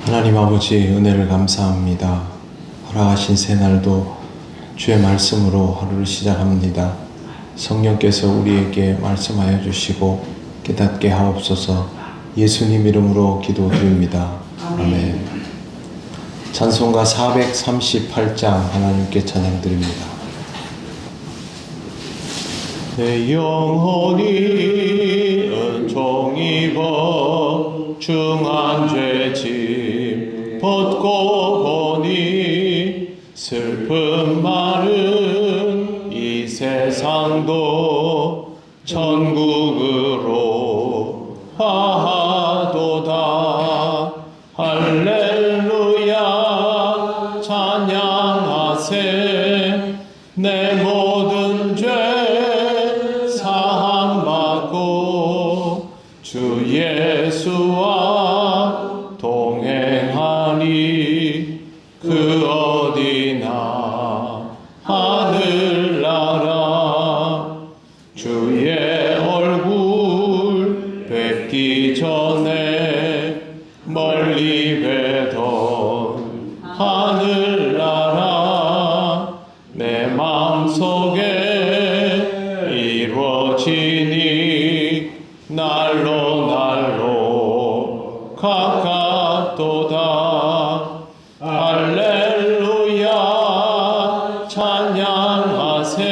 하나님 아버지 은혜를 감사합니다. 허락하신 새날도 주의 말씀으로 하루를 시작합니다. 성령께서 우리에게 말씀하여 주시고 깨닫게 하옵소서. 예수님 이름으로 기도드립니다. 아멘. 찬송가 438장 하나님께 찬양드립니다. 내 영혼이 은총 입어 중한 죄짐 벗고 보니 슬픔 많은 이 세상도 천국으로 하도다. 할렐루야 찬양하세. 내 모든 죄 사함받고 주 예수와 동행하니 그 어디나 하늘나라. 주의 얼굴 뵙기 전에 멀리 뵈던 하늘나라. 내 마음속에 이루어지니 날로 가깝도다. 할렐루야 찬양하세.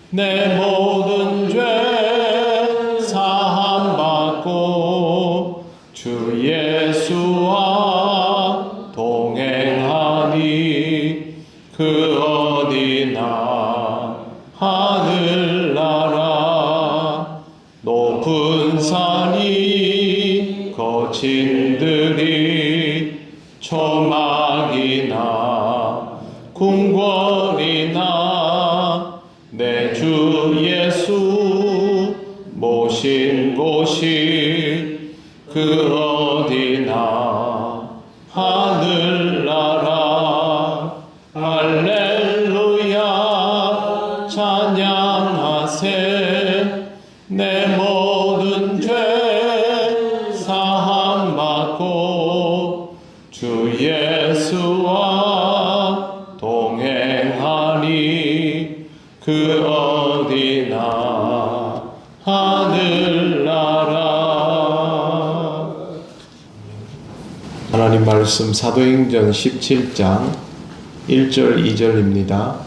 내 모든 죄 사함받고 주 예수와 동행하니 그 어디나 하늘나라. 높은 산이 거친 들이 초막이나 궁궐이나 내 주 예수 모신 곳이 그 어디나 하늘나라. 할렐루야 찬양하세. 내 모든 죄 사함받고 주 예수와 동행하니 그 어디나 하늘나라. 하나님 말씀 사도행전 17장 1절 2절입니다.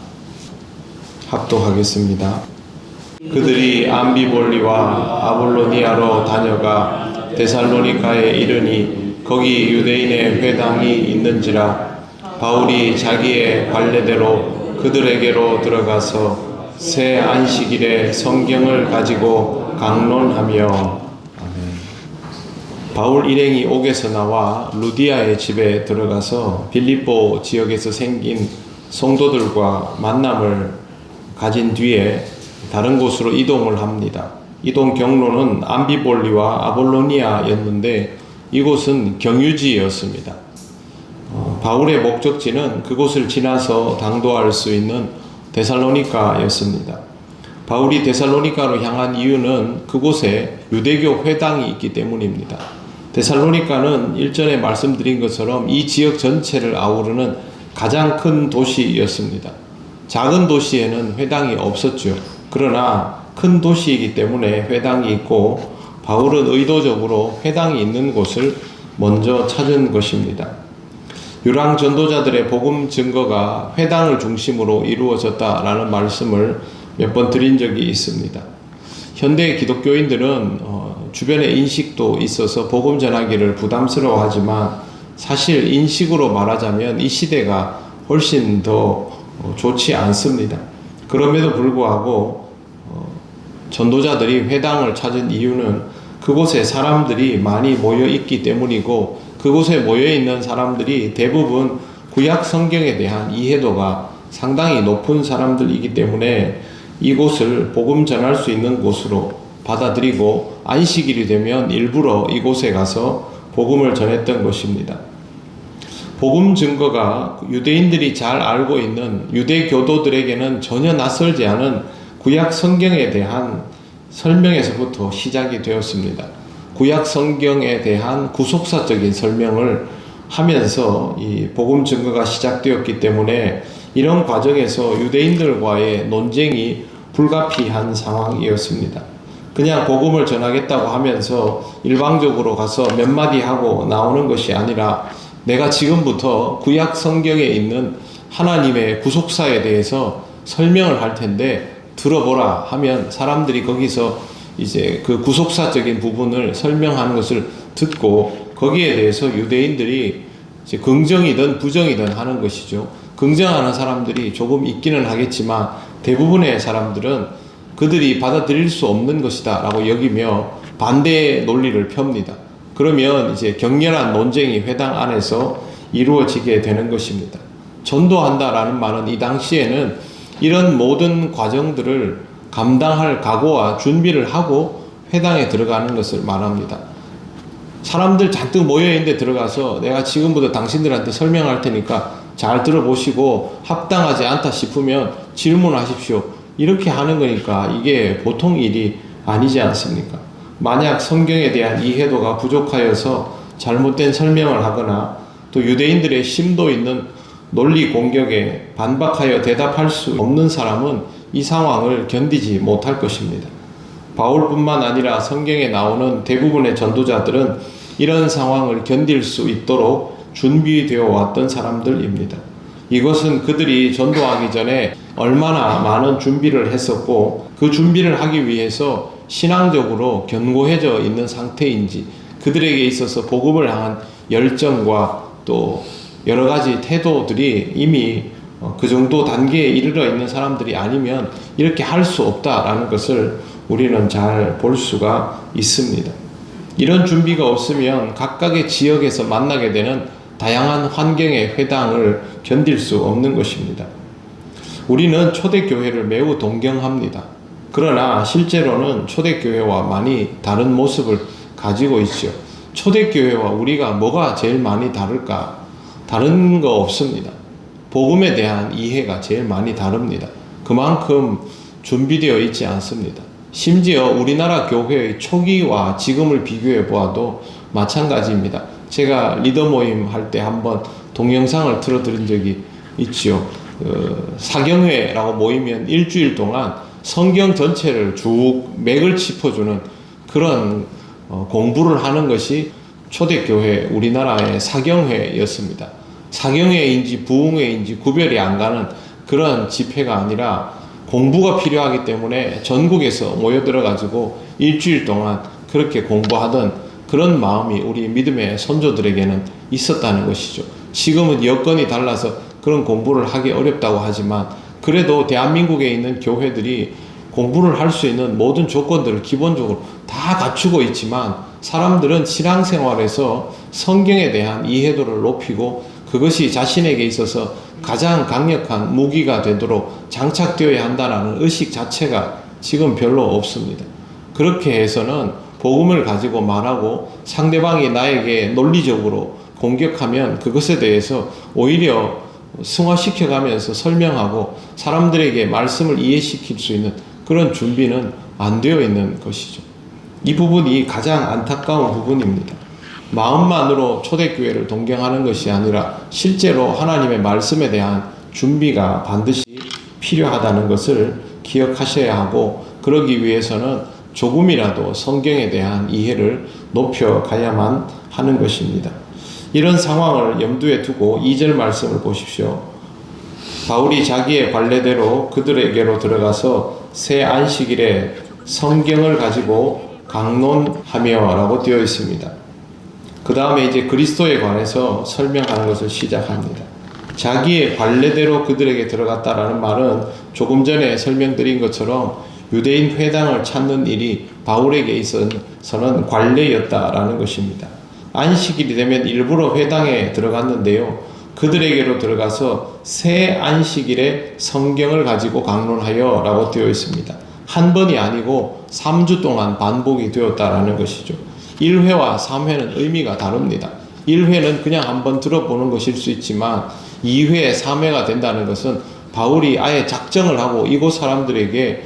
합독하겠습니다. 그들이 암비볼리와 아볼로니아로 다녀가 데살로니가에 이르니 거기 유대인의 회당이 있는지라. 바울이 자기의 관례대로 그들에게로 들어가서 새 안식일에 성경을 가지고 강론하며. 아멘. 바울 일행이 옥에서 나와 루디아의 집에 들어가서 빌립보 지역에서 생긴 성도들과 만남을 가진 뒤에 다른 곳으로 이동을 합니다. 이동 경로는 암비볼리와 아볼로니아였는데 이곳은 경유지였습니다. 바울의 목적지는 그곳을 지나서 당도할 수 있는 데살로니가였습니다. 바울이 데살로니가로 향한 이유는 그곳에 유대교 회당이 있기 때문입니다. 데살로니가는 일전에 말씀드린 것처럼 이 지역 전체를 아우르는 가장 큰 도시였습니다. 작은 도시에는 회당이 없었죠. 그러나 큰 도시이기 때문에 회당이 있고 바울은 의도적으로 회당이 있는 곳을 먼저 찾은 것입니다. 유랑 전도자들의 복음 증거가 회당을 중심으로 이루어졌다라는 말씀을 몇 번 드린 적이 있습니다. 현대 기독교인들은 주변에 인식도 있어서 복음 전하기를 부담스러워하지만 사실 인식으로 말하자면 이 시대가 훨씬 더 좋지 않습니다. 그럼에도 불구하고 전도자들이 회당을 찾은 이유는 그곳에 사람들이 많이 모여 있기 때문이고 그곳에 모여 있는 사람들이 대부분 구약 성경에 대한 이해도가 상당히 높은 사람들이기 때문에 이곳을 복음 전할 수 있는 곳으로 받아들이고 안식일이 되면 일부러 이곳에 가서 복음을 전했던 것입니다. 복음 증거가 유대인들이 잘 알고 있는 유대교도들에게는 전혀 낯설지 않은 구약 성경에 대한 설명에서부터 시작이 되었습니다. 구약 성경에 대한 구속사적인 설명을 하면서 이 복음 증거가 시작되었기 때문에 이런 과정에서 유대인들과의 논쟁이 불가피한 상황이었습니다. 그냥 복음을 전하겠다고 하면서 일방적으로 가서 몇 마디 하고 나오는 것이 아니라 내가 지금부터 구약 성경에 있는 하나님의 구속사에 대해서 설명을 할 텐데 들어보라 하면 사람들이 거기서 이제 그 구속사적인 부분을 설명하는 것을 듣고 거기에 대해서 유대인들이 이제 긍정이든 부정이든 하는 것이죠. 긍정하는 사람들이 조금 있기는 하겠지만 대부분의 사람들은 그들이 받아들일 수 없는 것이다 라고 여기며 반대의 논리를 펴니다. 그러면 이제 격렬한 논쟁이 회당 안에서 이루어지게 되는 것입니다. 전도한다라는 말은 이 당시에는 이런 모든 과정들을 감당할 각오와 준비를 하고 회당에 들어가는 것을 말합니다. 사람들 잔뜩 모여있는데 들어가서 내가 지금부터 당신들한테 설명할 테니까 잘 들어보시고 합당하지 않다 싶으면 질문하십시오. 이렇게 하는 거니까 이게 보통 일이 아니지 않습니까? 만약 성경에 대한 이해도가 부족하여서 잘못된 설명을 하거나 또 유대인들의 심도 있는 논리 공격에 반박하여 대답할 수 없는 사람은 이 상황을 견디지 못할 것입니다. 바울뿐만 아니라 성경에 나오는 대부분의 전도자들은 이런 상황을 견딜 수 있도록 준비되어 왔던 사람들입니다. 이것은 그들이 전도하기 전에 얼마나 많은 준비를 했었고 그 준비를 하기 위해서 신앙적으로 견고해져 있는 상태인지 그들에게 있어서 복음을 향한 열정과 또 여러 가지 태도들이 이미 그 정도 단계에 이르러 있는 사람들이 아니면 이렇게 할 수 없다라는 것을 우리는 잘 볼 수가 있습니다. 이런 준비가 없으면 각각의 지역에서 만나게 되는 다양한 환경의 회당을 견딜 수 없는 것입니다. 우리는 초대교회를 매우 동경합니다. 그러나 실제로는 초대교회와 많이 다른 모습을 가지고 있죠. 초대교회와 우리가 뭐가 제일 많이 다를까? 다른 거 없습니다. 복음에 대한 이해가 제일 많이 다릅니다. 그만큼 준비되어 있지 않습니다. 심지어 우리나라 교회의 초기와 지금을 비교해 보아도 마찬가지입니다. 제가 리더 모임 할 때 한번 동영상을 틀어드린 적이 있죠. 사경회라고 모이면 일주일 동안 성경 전체를 쭉 맥을 짚어주는 그런 공부를 하는 것이 초대교회 우리나라의 사경회였습니다. 사경회인지 부흥회인지 구별이 안 가는 그런 집회가 아니라 공부가 필요하기 때문에 전국에서 모여들어 가지고 일주일 동안 그렇게 공부하던 그런 마음이 우리 믿음의 선조들에게는 있었다는 것이죠. 지금은 여건이 달라서 그런 공부를 하기 어렵다고 하지만 그래도 대한민국에 있는 교회들이 공부를 할 수 있는 모든 조건들을 기본적으로 다 갖추고 있지만 사람들은 신앙생활에서 성경에 대한 이해도를 높이고 그것이 자신에게 있어서 가장 강력한 무기가 되도록 장착되어야 한다는 의식 자체가 지금 별로 없습니다. 그렇게 해서는 복음을 가지고 말하고 상대방이 나에게 논리적으로 공격하면 그것에 대해서 오히려 승화시켜가면서 설명하고 사람들에게 말씀을 이해시킬 수 있는 그런 준비는 안 되어 있는 것이죠. 이 부분이 가장 안타까운 부분입니다. 마음만으로 초대교회를 동경하는 것이 아니라 실제로 하나님의 말씀에 대한 준비가 반드시 필요하다는 것을 기억하셔야 하고 그러기 위해서는 조금이라도 성경에 대한 이해를 높여가야만 하는 것입니다. 이런 상황을 염두에 두고 2절 말씀을 보십시오. 바울이 자기의 관례대로 그들에게로 들어가서 새 안식일에 성경을 가지고 강론하며 라고 되어 있습니다. 그 다음에 이제 그리스도에 관해서 설명하는 것을 시작합니다. 자기의 관례대로 그들에게 들어갔다라는 말은 조금 전에 설명드린 것처럼 유대인 회당을 찾는 일이 바울에게 있어서는 관례였다라는 것입니다. 안식일이 되면 일부러 회당에 들어갔는데요. 그들에게로 들어가서 새 안식일에 성경을 가지고 강론하여 라고 되어 있습니다. 한 번이 아니고 3주 동안 반복이 되었다라는 것이죠. 1회와 3회는 의미가 다릅니다. 1회는 그냥 한번 들어보는 것일 수 있지만 2회, 3회가 된다는 것은 바울이 아예 작정을 하고 이곳 사람들에게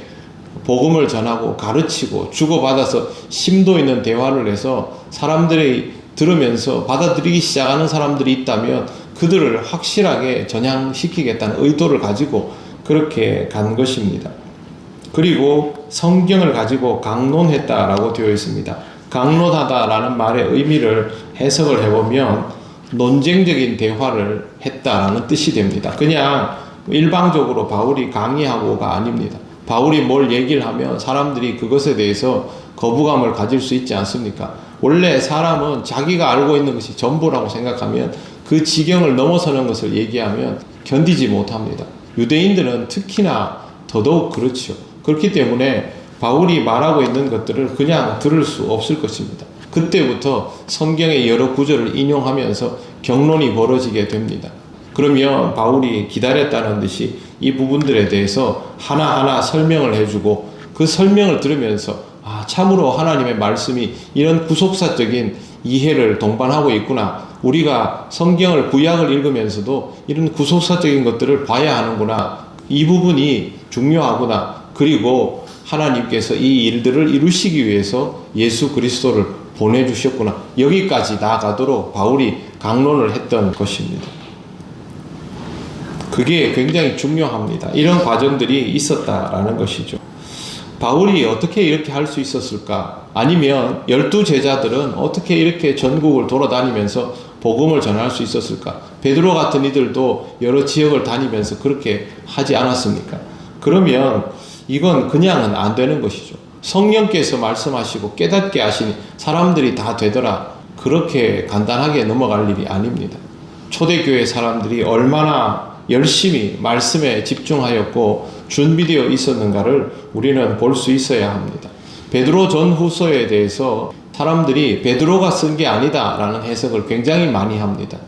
복음을 전하고 가르치고 주고받아서 심도 있는 대화를 해서 사람들의 들으면서 받아들이기 시작하는 사람들이 있다면 그들을 확실하게 전향시키겠다는 의도를 가지고 그렇게 간 것입니다. 그리고 성경을 가지고 강론했다라고 되어 있습니다. 강론하다라는 말의 의미를 해석을 해보면 논쟁적인 대화를 했다라는 뜻이 됩니다. 그냥 일방적으로 바울이 강의하고가 아닙니다. 바울이 뭘 얘기를 하면 사람들이 그것에 대해서 거부감을 가질 수 있지 않습니까? 원래 사람은 자기가 알고 있는 것이 전부라고 생각하면 그 지경을 넘어서는 것을 얘기하면 견디지 못합니다. 유대인들은 특히나 더더욱 그렇죠. 그렇기 때문에 바울이 말하고 있는 것들을 그냥 들을 수 없을 것입니다. 그때부터 성경의 여러 구절을 인용하면서 경론이 벌어지게 됩니다. 그러면 바울이 기다렸다는 듯이 이 부분들에 대해서 하나하나 설명을 해주고 그 설명을 들으면서 참으로 하나님의 말씀이 이런 구속사적인 이해를 동반하고 있구나. 우리가 성경을 구약을 읽으면서도 이런 구속사적인 것들을 봐야 하는구나. 이 부분이 중요하구나. 그리고 하나님께서 이 일들을 이루시기 위해서 예수 그리스도를 보내주셨구나. 여기까지 나아가도록 바울이 강론을 했던 것입니다. 그게 굉장히 중요합니다. 이런 과정들이 있었다라는 것이죠. 바울이 어떻게 이렇게 할 수 있었을까? 아니면 12제자들은 어떻게 이렇게 전국을 돌아다니면서 복음을 전할 수 있었을까? 베드로 같은 이들도 여러 지역을 다니면서 그렇게 하지 않았습니까? 그러면 이건 그냥은 안 되는 것이죠. 성령께서 말씀하시고 깨닫게 하시니 사람들이 다 되더라. 그렇게 간단하게 넘어갈 일이 아닙니다. 초대교회 사람들이 얼마나 열심히 말씀에 집중하였고 준비되어 있었는가를 우리는 볼 수 있어야 합니다. 베드로 전후서에 대해서 사람들이 베드로가 쓴 게 아니다 라는 해석을 굉장히 많이 합니다.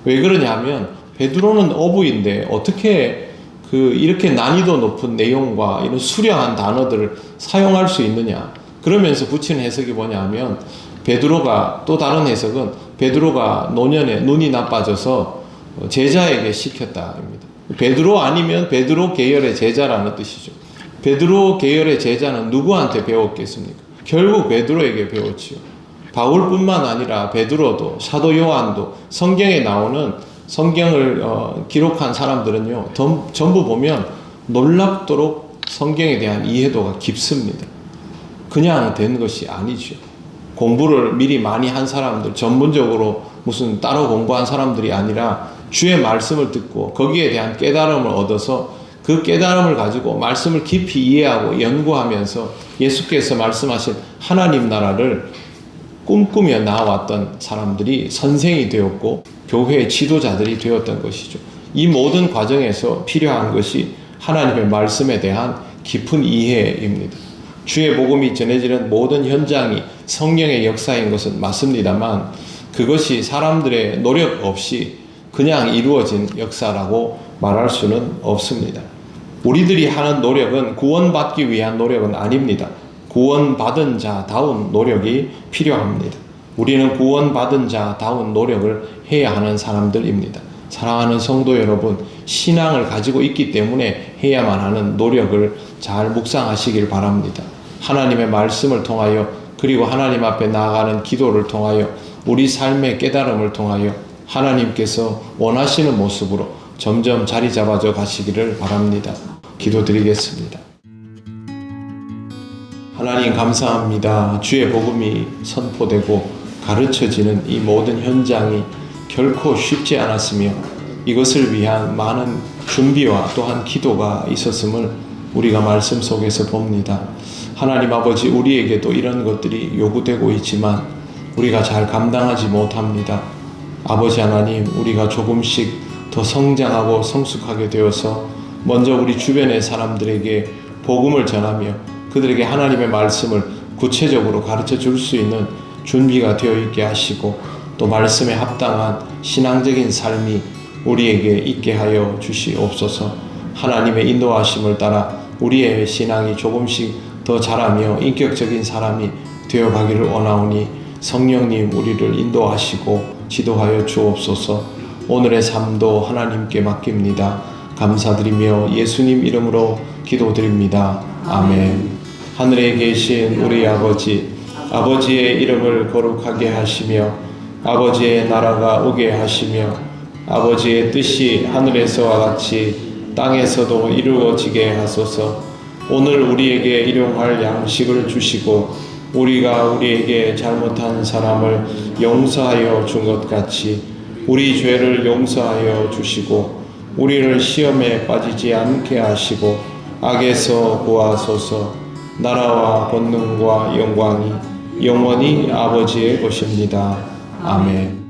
왜 그러냐면 베드로는 어부인데 어떻게 이렇게 난이도 높은 내용과 이런 수려한 단어들을 사용할 수 있느냐. 그러면서 붙이는 해석이 뭐냐면 베드로가, 또 다른 해석은 베드로가 노년에 눈이 나빠져서 제자에게 시켰다입니다. 베드로 아니면 베드로 계열의 제자라는 뜻이죠. 베드로 계열의 제자는 누구한테 배웠겠습니까? 결국 베드로에게 배웠지요. 바울뿐만 아니라 베드로도, 사도 요한도, 성경에 나오는 성경을 기록한 사람들은요, 전부 보면 놀랍도록 성경에 대한 이해도가 깊습니다. 그냥 된 것이 아니죠. 공부를 미리 많이 한 사람들, 전문적으로 무슨 따로 공부한 사람들이 아니라 주의 말씀을 듣고 거기에 대한 깨달음을 얻어서 그 깨달음을 가지고 말씀을 깊이 이해하고 연구하면서 예수께서 말씀하신 하나님 나라를 꿈꾸며 나아왔던 사람들이 선생이 되었고 교회의 지도자들이 되었던 것이죠. 이 모든 과정에서 필요한 것이 하나님의 말씀에 대한 깊은 이해입니다. 주의 복음이 전해지는 모든 현장이 성령의 역사인 것은 맞습니다만 그것이 사람들의 노력 없이 그냥 이루어진 역사라고 말할 수는 없습니다. 우리들이 하는 노력은 구원받기 위한 노력은 아닙니다. 구원받은 자다운 노력이 필요합니다. 우리는 구원받은 자다운 노력을 해야 하는 사람들입니다. 사랑하는 성도 여러분, 신앙을 가지고 있기 때문에 해야만 하는 노력을 잘 묵상하시길 바랍니다. 하나님의 말씀을 통하여 그리고 하나님 앞에 나아가는 기도를 통하여 우리 삶의 깨달음을 통하여 하나님께서 원하시는 모습으로 점점 자리 잡아져 가시기를 바랍니다. 기도드리겠습니다. 하나님 감사합니다. 주의 복음이 선포되고 가르쳐지는 이 모든 현장이 결코 쉽지 않았으며 이것을 위한 많은 준비와 또한 기도가 있었음을 우리가 말씀 속에서 봅니다. 하나님 아버지, 우리에게도 이런 것들이 요구되고 있지만 우리가 잘 감당하지 못합니다. 아버지 하나님, 우리가 조금씩 더 성장하고 성숙하게 되어서 먼저 우리 주변의 사람들에게 복음을 전하며 그들에게 하나님의 말씀을 구체적으로 가르쳐 줄 수 있는 준비가 되어 있게 하시고 또 말씀에 합당한 신앙적인 삶이 우리에게 있게 하여 주시옵소서. 하나님의 인도하심을 따라 우리의 신앙이 조금씩 더 자라며 인격적인 사람이 되어가기를 원하오니 성령님 우리를 인도하시고 지도하여 주옵소서. 오늘의 삶도 하나님께 맡깁니다. 감사드리며 예수님 이름으로 기도드립니다. 아멘. 하늘에 계신 우리 아버지, 아버지의 이름을 거룩하게 하시며 아버지의 나라가 오게 하시며 아버지의 뜻이 하늘에서와 같이 땅에서도 이루어지게 하소서. 오늘 우리에게 일용할 양식을 주시고 우리가 우리에게 잘못한 사람을 용서하여 준 것 같이 우리 죄를 용서하여 주시고 우리를 시험에 빠지지 않게 하시고 악에서 구하소서. 나라와 권능과 영광이 영원히 아버지의 것입니다. 아멘.